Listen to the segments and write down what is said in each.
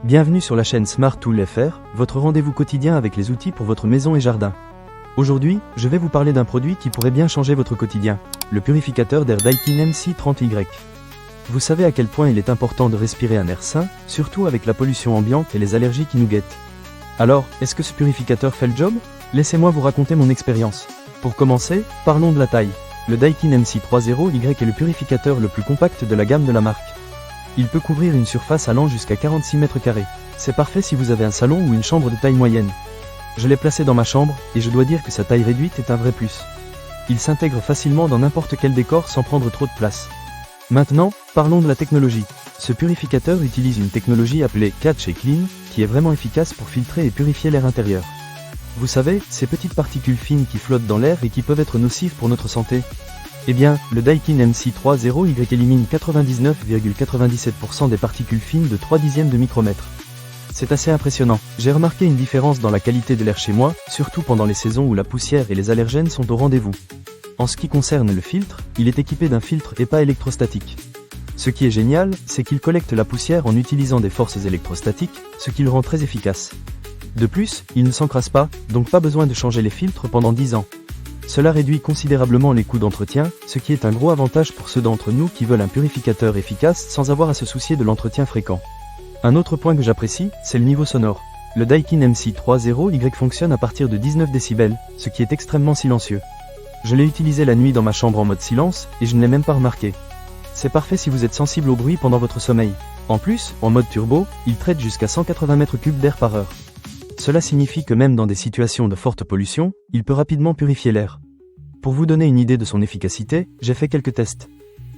Bienvenue sur la chaîne Smart Tool FR, votre rendez-vous quotidien avec les outils pour votre maison et jardin. Aujourd'hui, je vais vous parler d'un produit qui pourrait bien changer votre quotidien, le purificateur d'air Daikin MC30Y. Vous savez à quel point il est important de respirer un air sain, surtout avec la pollution ambiante et les allergies qui nous guettent. Alors, est-ce que ce purificateur fait le job? Laissez-moi vous raconter mon expérience. Pour commencer, parlons de la taille. Le Daikin MC30Y est le purificateur le plus compact de la gamme de la marque. Il peut couvrir une surface allant jusqu'à 46 mètres carrés. C'est parfait si vous avez un salon ou une chambre de taille moyenne. Je l'ai placé dans ma chambre, et je dois dire que sa taille réduite est un vrai plus. Il s'intègre facilement dans n'importe quel décor sans prendre trop de place. Maintenant, parlons de la technologie. Ce purificateur utilise une technologie appelée Catch & Clean, qui est vraiment efficace pour filtrer et purifier l'air intérieur. Vous savez, ces petites particules fines qui flottent dans l'air et qui peuvent être nocives pour notre santé. Eh bien, le Daikin MC30Y élimine 99,97% des particules fines de 0,3 de micromètre. C'est assez impressionnant. J'ai remarqué une différence dans la qualité de l'air chez moi, surtout pendant les saisons où la poussière et les allergènes sont au rendez-vous. En ce qui concerne le filtre, il est équipé d'un filtre EPA électrostatique. Ce qui est génial, c'est qu'il collecte la poussière en utilisant des forces électrostatiques, ce qui le rend très efficace. De plus, il ne s'encrasse pas, donc pas besoin de changer les filtres pendant 10 ans. Cela réduit considérablement les coûts d'entretien, ce qui est un gros avantage pour ceux d'entre nous qui veulent un purificateur efficace sans avoir à se soucier de l'entretien fréquent. Un autre point que j'apprécie, c'est le niveau sonore. Le Daikin MC30Y fonctionne à partir de 19 décibels, ce qui est extrêmement silencieux. Je l'ai utilisé la nuit dans ma chambre en mode silence, et je ne l'ai même pas remarqué. C'est parfait si vous êtes sensible au bruit pendant votre sommeil. En plus, en mode turbo, il traite jusqu'à 180 m3 d'air par heure. Cela signifie que même dans des situations de forte pollution, il peut rapidement purifier l'air. Pour vous donner une idée de son efficacité, j'ai fait quelques tests.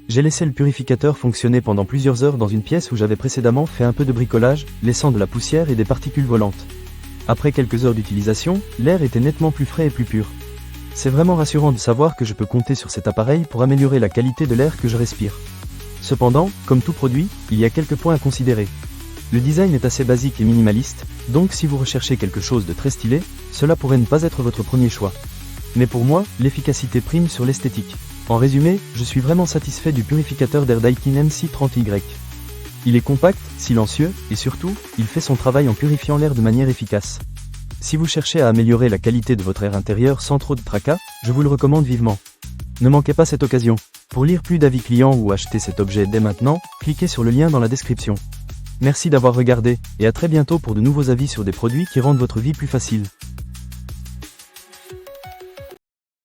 J'ai laissé le purificateur fonctionner pendant plusieurs heures dans une pièce où j'avais précédemment fait un peu de bricolage, laissant de la poussière et des particules volantes. Après quelques heures d'utilisation, l'air était nettement plus frais et plus pur. C'est vraiment rassurant de savoir que je peux compter sur cet appareil pour améliorer la qualité de l'air que je respire. Cependant, comme tout produit, il y a quelques points à considérer. Le design est assez basique et minimaliste, donc si vous recherchez quelque chose de très stylé, cela pourrait ne pas être votre premier choix. Mais pour moi, l'efficacité prime sur l'esthétique. En résumé, je suis vraiment satisfait du purificateur d'air Daikin MC30Y. Il est compact, silencieux, et surtout, il fait son travail en purifiant l'air de manière efficace. Si vous cherchez à améliorer la qualité de votre air intérieur sans trop de tracas, je vous le recommande vivement. Ne manquez pas cette occasion. Pour lire plus d'avis clients ou acheter cet objet dès maintenant, cliquez sur le lien dans la description. Merci d'avoir regardé, et à très bientôt pour de nouveaux avis sur des produits qui rendent votre vie plus facile.